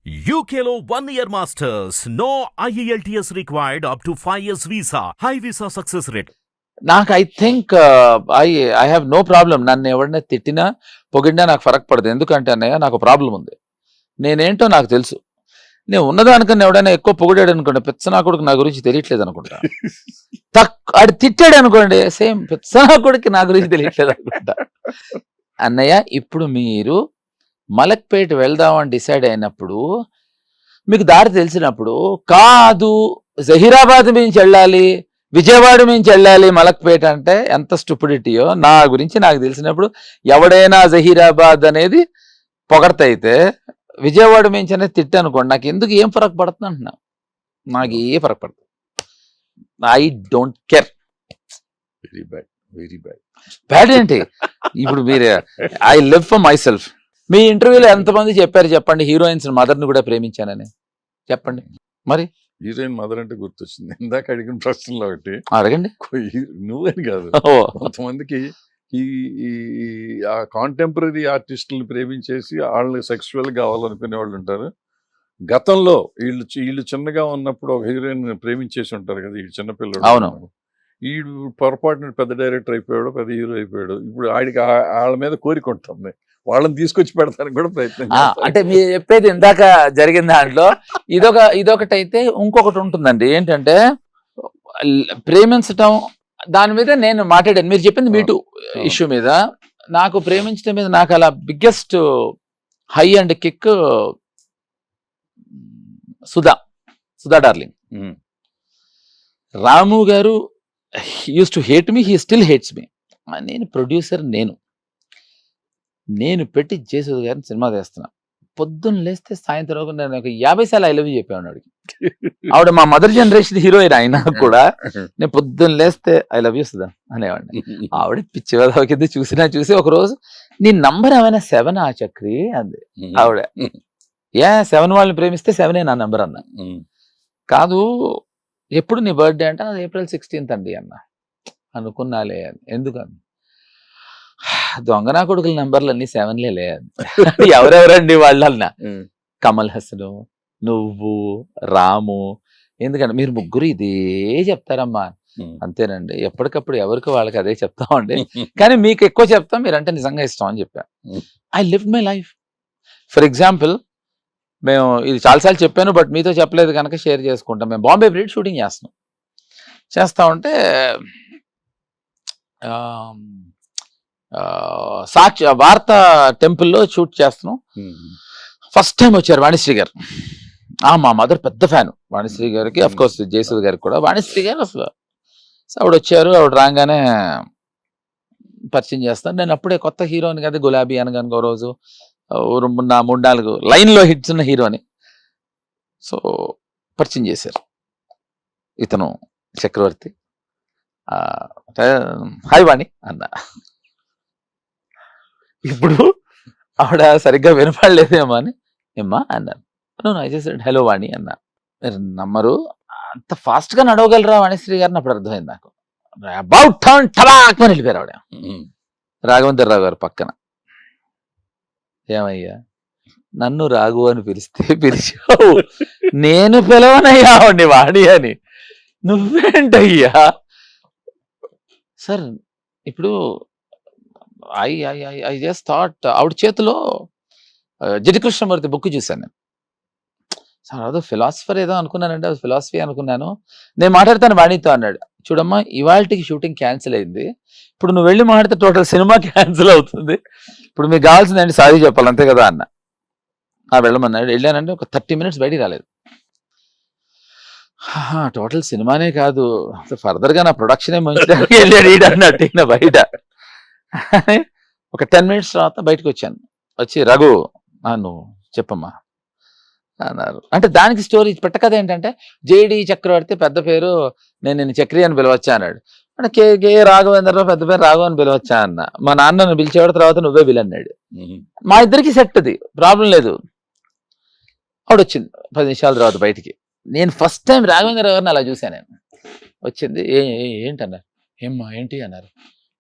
UKLO 1 year masters. No IELTS required up to 5 years visa. High visa success rate. నాకు I think I have no problem. నన్ను ఎవరిని తిట్టినా పొగిడినా నాకు ఫరక్ పడదు. ఎందుకంటే అన్నయ్య నాకు ప్రాబ్లం ఉంది. నేనేంటో నాకు తెలుసు. నేను ఉన్నదానికన్నా ఎవడైనా ఎక్కువ పొగిడాడు అనుకోండి, పెచ్చనాకుడికి నా గురించి తెలియట్లేదు అనుకుంటా. ఆడు తిట్టాడు అనుకోండి, సేమ్ పెచ్చనాకుడికి నా గురించి తెలియట్లేదు అనుకుంటా. అన్నయ్య ఇప్పుడు మీరు మలక్పేట వెళ్దామని డిసైడ్ అయినప్పుడు, మీకు దారి తెలిసినప్పుడు, కాదు జహీరాబాద్ నుంచి వెళ్ళాలి, విజయవాడ నుంచి వెళ్ళాలి మలక్పేట అంటే ఎంత స్టూపిడిటీయో నా గురించి నాకు తెలిసినప్పుడు, ఎవడైనా జహీరాబాద్ అనేది పొగడతయితే విజయవాడ నుంచి అనేది తిట్ట అనుకోండి, నాకు ఎందుకు ఏం ఫరక్ పడుతుంది అంటున్నా. నాకు ఏ ఫరక్ పడుతుంది. I don't care. Very bad, very bad. Bad ఏంటి? ఇప్పుడు మీరు I live for myself. మీ ఇంటర్వ్యూలో ఎంతమంది చెప్పారు చెప్పండి హీరోయిన్స్ మదర్ని కూడా ప్రేమించానని? చెప్పండి మరి. హీరోయిన్ మదర్ అంటే గుర్తొచ్చింది ఇందాక అడిగిన ప్రశ్నలో ఒకటి. అడగండి. నువ్వని కాదు, కొంతమందికి ఆ కాంటెంపరీ ఆర్టిస్టులను ప్రేమించేసి వాళ్ళని సెక్సువల్ కావాలనుకునే వాళ్ళు ఉంటారు. గతంలో వీళ్ళు చిన్నగా ఉన్నప్పుడు ఒక హీరోయిన్ ప్రేమించేసి ఉంటారు కదా, వీళ్ళు చిన్నపిల్లడు. అవును. వీడు పొరపాటున పెద్ద డైరెక్టర్ అయిపోయాడు, పెద్ద హీరో అయిపోయాడు. ఇప్పుడు ఆడికి వాళ్ళ మీద కోరిక ఉంటుంది, వాళ్ళని తీసుకొచ్చి పెడతానికి కూడా ప్రయత్నం. అంటే మీరు చెప్పేది ఇందాక జరిగిన దాంట్లో ఇదొకటి అయితే ఇంకొకటి ఉంటుందండి. ఏంటంటే ప్రేమించటం దాని మీద నేను మాట్లాడాను. మీరు చెప్పింది మీటు ఇష్యూ మీద. నాకు ప్రేమించడం మీద నాకు అలా biggest high and kick Sudha darling. Ramu garu used to hate me, he still hates me. నేను ప్రొడ్యూసర్, నేను పెట్టి జేసూద్ గారిని సినిమా తీస్తున్నా. పొద్దున్న లేస్తే సాయంత్రం నేను ఒక 50 సార్లు ఐ లవ్ యూ చెప్పాను ఆవిడకి. ఆవిడ మా మదర్ జనరేషన్ హీరోయిన్ అయినా కూడా నేను పొద్దున్న లేస్తే ఐ లవ్ యూ సుధా అనేవాడిని. ఆవిడ పిచ్చి వేద కింద చూసి ఒక రోజు నీ నంబర్ ఏమైనా 7 చక్రి అంది ఆవిడ. 7 వాళ్ళని ప్రేమిస్తే 7 నా నంబర్ అన్నా. కాదు ఎప్పుడు నీ బర్త్డే అంటే అది April 16th అండి అన్న. అనుకున్నాలే ఎందుకని, దొంగనా కొడుకుల నంబర్లు అన్ని 7లే. ఎవరెవరండి వాళ్ళు అన్న? కమల్ హాసన్, నువ్వు, రాము. ఎందుకంటే మీరు ముగ్గురు ఇదే చెప్తారమ్మా. అంతేనండి, ఎప్పటికప్పుడు ఎవరికి వాళ్ళకి అదే చెప్తామండి, కానీ మీకు ఎక్కువ చెప్తాం, మీరంటే నిజంగా ఇష్టం అని చెప్పా. I live my life. For example, మేము ఇది చాలాసార్లు చెప్పాను బట్ మీతో చెప్పలేదు కనుక షేర్ చేసుకుంటాం. మేము బాంబే బ్రీడ్ షూటింగ్ చేస్తా ఉంటే సాక్షి వార్తా టెంపుల్లో షూట్ చేస్తున్నాం. ఫస్ట్ టైం వచ్చారు వాణిశ్రీ గారు. మా మదర్ పెద్ద ఫ్యాన్ వాణిశ్రీ గారికి, అఫ్ కోర్స్ జయసూద్ గారికి కూడా. వాణిశ్రీ గారు అసలు ఆవిడ వచ్చారు. ఆవిడ రాగానే పరిచయం చేస్తాను. నేను అప్పుడే కొత్త హీరోని కదా, గులాబీ అనగాను ఓ రోజు 3-4 లైన్లో హిట్స్ ఉన్న హీరోని. సో పరిచయం చేశారు. ఇతను చక్రవర్తి. హాయ్ వాణి అన్న. ఇప్పుడు ఆవిడ సరిగ్గా వినపడలేదేమో అని ఏమ్మా అన్నాను. ఐ జస్ట్ హలో వాణి అన్న. మీరు నమ్మరు, అంత ఫాస్ట్ గా నడవగలరా వాణిశ్రీ గారిని అప్పుడు అర్థమైంది నాకు. అబౌట్ టర్న్ టబాక్ అని వెళ్ళిపోయారు ఆవిడ. రాఘవేంద్రరావు గారు పక్కన. ఏమయ్యా నన్ను రాఘు అని పిలిచావు, నేను పిలవనయ్యా ఆవిడ్ని వాణి అని. నువ్వేంటయ్యా సార్? ఇప్పుడు ఐ జస్ట్ థాట్, ఆవిడ చేతిలో జటి కృష్ణమూర్తి బుక్ చూశాను నేను. సార్ అదో ఫిలాసఫర్ ఏదో అనుకున్నానండి, అది ఫిలాసఫీ అనుకున్నాను. నేను మాట్లాడతాను వాణితో అన్నాడు. చూడమ్మా, ఇవాళకి షూటింగ్ క్యాన్సిల్ అయింది, ఇప్పుడు నువ్వు వెళ్ళి మాట్లాడితే టోటల్ సినిమా క్యాన్సిల్ అవుతుంది. ఇప్పుడు మీకు కావాల్సిందండి సారీ చెప్పాలి అంతే కదా అన్న. వెళ్ళమన్నాడు. వెళ్ళానంటే ఒక 30 minutes బయటికి రాలేదు. టోటల్ సినిమానే కాదు, ఫర్దర్గా నా ప్రొడక్షనే మంచి వెళ్ళాడు అన్నట్టు బయట. ఒక 10 minutes తర్వాత బయటకు వచ్చాను. వచ్చి రఘు నువ్వు చెప్పమ్మా అన్నారు. అంటే దానికి స్టోరీ పెట్టకథ ఏంటంటే, జేడి చక్రవర్తి పెద్ద పేరు, నేను నిన్ను చక్రి అని పిలవచ్చా అన్నాడు. అంటే కే రాఘవేంద్రరావు పెద్ద పేరు రాఘవ అని పిలవచ్చా అన్న. మా నాన్నను పిలిచేవాడు, తర్వాత నువ్వే పిలన్నాడు. మా ఇద్దరికి సెట్, అది ప్రాబ్లం లేదు. ఆవిడ వచ్చింది 10 నిమిషాల తర్వాత బయటికి. నేను ఫస్ట్ టైం రాఘవేంద్రరావు గారిని అలా చూశాను. నేను వచ్చింది, ఏంటన్నారు, ఏమ్మా ఏంటి అన్నారు.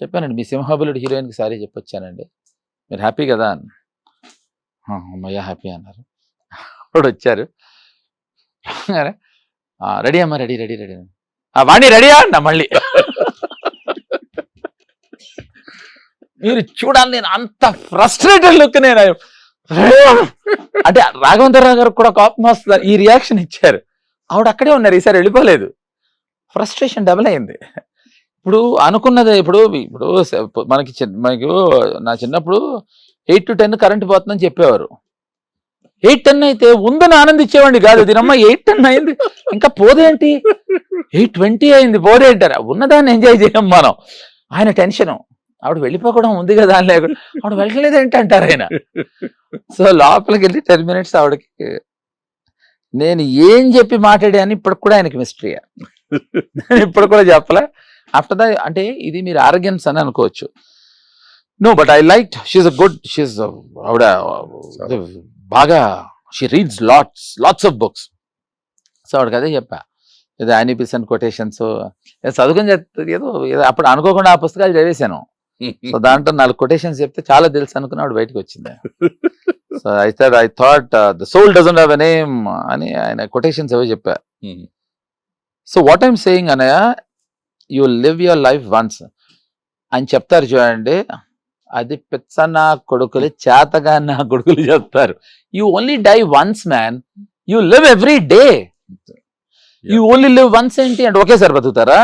చెప్పానండి, మీ సింహాబలుడు హీరోయిన్కి సారీ చెప్పొచ్చానండి, మీరు హ్యాపీ కదా అన్న. అమ్మయ్య హ్యాపీ అన్నారు. ఇప్పుడు వచ్చారు, రెడీ అమ్మా, రెడీ రెడీ రెడీ, వాణి రెడీయా అన్న మళ్ళీ. మీరు చూడాలి, నేను అంత ఫ్రస్ట్రేటెడ్ లుక్, నేను అంటే రాఘవేంద్రరావు గారు కూడా కోపం వస్తుంది, ఈ రియాక్షన్ ఇచ్చారు. ఆవిడ అక్కడే ఉన్నారు, ఈసారి వెళ్ళిపోలేదు. ఫ్రస్ట్రేషన్ డబుల్ అయింది. ఇప్పుడు అనుకున్నది, ఇప్పుడు ఇప్పుడు మనకి నా చిన్నప్పుడు 8 to 10 కరెంట్ పోతుందని చెప్పేవారు. 8-10 అయితే ఉందని ఆనందించేవాడిని కాదు. దీనమ్మ 8-10 అయింది, ఇంకా పోదేంటి, 8:20 అయింది, పోదేంటారా, ఉన్నదాన్ని ఎంజాయ్ చేయం మనం. ఆయన టెన్షన్, ఆవిడ వెళ్ళిపోవడం ఉంది కదా అని లేకుండా, ఆవిడ వెళ్ళలేదు ఏంటి అంటారు ఆయన. సో లోపలికి వెళ్ళి 10 minutes ఆవిడకి నేను ఏం చెప్పి మాట్లాడాను ఇప్పటికి కూడా ఆయనకి మిస్టరీ. ఇప్పుడు కూడా చెప్పలే. ఆఫ్టర్ దట్ అంటే ఇది మీరు ఆరోగ్యన్స్ అని అనుకోవచ్చు. No but I like, she ఆవిడ బాగా, she reads lots of books. So ఆవిడకి అదే చెప్పా, ఏదో యానిపిసన్ కొటేషన్స్ చదువుకొని చెప్తుంది, ఏదో అప్పుడు అనుకోకుండా ఆ పుస్తకాలు చదివేశాను. సో దాంట్లో 4 కొటేషన్స్ చెప్తే చాలా తెలుసు అనుకుని ఆవిడ బయటకు వచ్చింది. So I thought the soul doesn't have a name అని ఆయన కొటేషన్స్ అవే చెప్పా. సో వాట్ ఐమ్ సేయింగ్ అనయ్య, you live your life once అని చెప్తారు చూడండి, అది పిచ్చ నా కొడుకులు, చేతగా నా కొడుకులు చెప్తారు. You only die once man, you live every day. You only live once ఏంటి అంటే ఒకేసారి బతుకుతారా,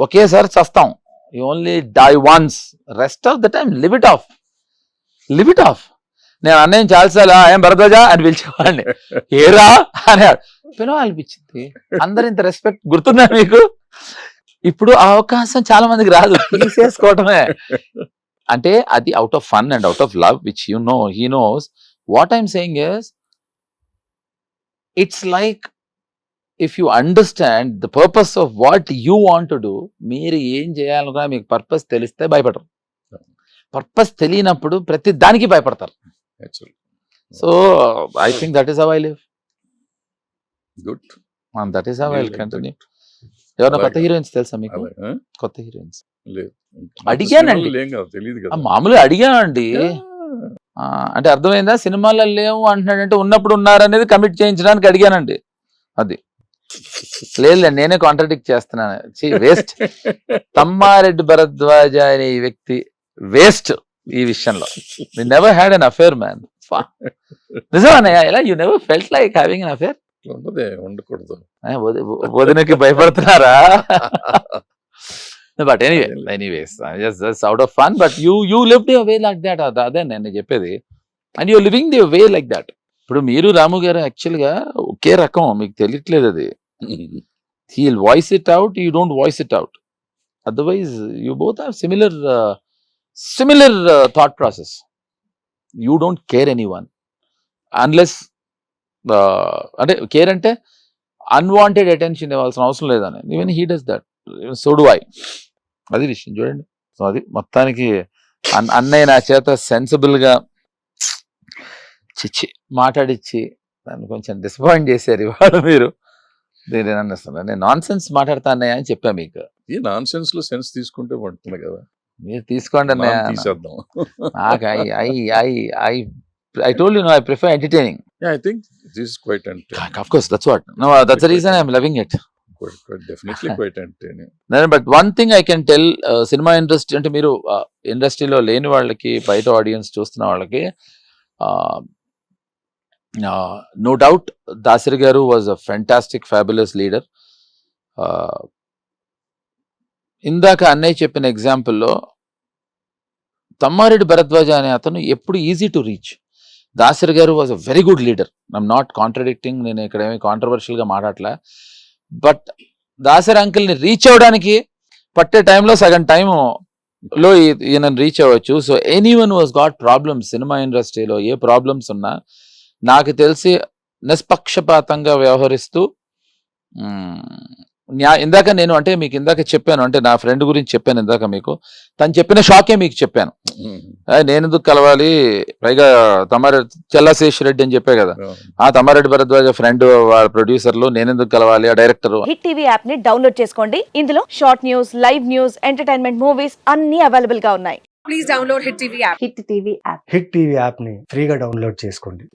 ఒకేసారి చస్తాం. You only die once, rest of the time live it off, live it off. నేను అన్నయ్య చాలాసార్లు ఏం భరద్వాజా అని పిలిచేవాడిని, ఏరా అని పిలవాలనిపించింది. అందరు ఇంత రెస్పెక్ట్ గుర్తుందా మీకు? ఇప్పుడు ఆ అవకాశం చాలా మందికి రాదు, తీసేసుకోవటమే. అంటే అది out of fun and out of love which you know, he knows. What I'm saying is, it's like if you understand the purpose of what you want to do, మీరు ఏం చేయాలనుకున్నా మీకు పర్పస్ తెలిస్తే భయపడరు. పర్పస్ తెలియనప్పుడు ప్రతి దానికి భయపడతారు. So I think that is how I live. Good, that is how I will continue. ఎవరైనా కొత్త హీరోయిన్స్ తెలుసా మీకు? కొత్త హీరోయిన్స్ అడిగానండి, మామూలుగా అడిగానండి. అంటే అర్థమైందా, సినిమాలో లేవు అంటున్నాడంటే ఉన్నప్పుడు ఉన్నారనేది కమిట్ చేయించడానికి అడిగానండి. అది లేదు, నేనే కాంట్రాడిక్ట్ చేస్తున్నాను. వేస్ట్. తమ్మారెడ్డి భరద్వాజ అనే ఈ వ్యక్తి వేస్ట్ ఈ విషయంలో. We never had an affair man. నిజమన్నయ్య, ఎలా you never felt like having an affair? ఉండకూడదు. వదినకి భయపడుతున్నారా? But anyways just out of fun. But you lived your way like that. అదే నేను చెప్పేది. And you living the way like that. ఇప్పుడు మీరు రాము గారు యాక్చువల్గా ఒకే రకం, మీకు తెలియట్లేదు అది. He will voice it out, you don't voice it out. Otherwise you both have similar thought process. You don't care any one unless, అంటే కేర్ అంటే అన్వాంటెడ్ అటెన్షన్ ఇవ్వాల్సిన అవసరం లేదని. Even he does that, so do I. అది విషయం చూడండి. So అది మొత్తానికి అన్నయ్య నా చేత సెన్సిబుల్గా చిచ్చి మాట్లాడిచ్చి నన్ను కొంచెం డిసప్పాయింట్ చేశారు ఇవాళ మీరు. దీని నేను నాన్ సెన్స్ మాట్లాడతా అన్నయ్య అని చెప్పా మీకు. ఈ నాన్ సెన్స్ లో సెన్స్ తీసుకుంటే పడుతుంది కదా, మీరు తీసుకోండి అన్నయ్య. తీసేద్దాం. I told you, no, I prefer entertaining. Yeah, I think this is quite entertaining. Of course, that's what. No, that's the reason I'm loving it. Definitely quite entertaining. But one thing I can tell, cinema industry అంటే మీరు ఇండస్ట్రీలో లేని వాళ్ళకి, బయట audience చూస్తున్న వాళ్ళకి, no doubt Dasari గారు was a fantastic fabulous leader. ఇందాక అన్నయ్య చెప్పిన ఎగ్జాంపుల్లో తమ్మారెడ్డి భరద్వాజ అనే అతను ఎప్పుడు ఈజీ టు రీచ్. దాసరి గారు was a very good leader. I'm not contradicting, నేను ఇక్కడ ఏమి కాంట్రవర్షియల్గా మాట్లాడలే. బట్ దాసరి అంకిల్ని రీచ్ అవ్వడానికి పట్టే టైంలో సగం టైంలో ఈయనని రీచ్ అవ్వచ్చు. So anyone was got problems. Cinema ఇండస్ట్రీలో ఏ ప్రాబ్లమ్స్ ఉన్నా నాకు తెలిసి నిష్పక్షపాతంగా వ్యవహరిస్తూ, ఇందాక నేను అంటే మీకు ఇందాక చెప్పాను, అంటే నా ఫ్రెండ్ గురించి చెప్పాను ఇందాక మీకు, తను చెప్పిన షాకే మీకు చెప్పాను. నేను ఎందుకు కలవాలి, పైగా చెల్లాశేష్ రెడ్డి అని చెప్పే కదా, ఆ తమ్మారెడ్డి భరద్వాజ ఫ్రెండ్, వాళ్ళ ప్రొడ్యూసర్లు, నేను ఎందుకు కలవాలి, ఆ డైరెక్టర్. హిట్ టీవీ యాప్ ని డౌన్లోడ్ చేసుకోండి. ఇందులో short news, live news, entertainment, movies అన్ని అవైలబుల్ గా ఉన్నాయి. Please download hit TV app. Hit TV app ని ఫ్రీగా డౌన్లోడ్ చేసుకోండి.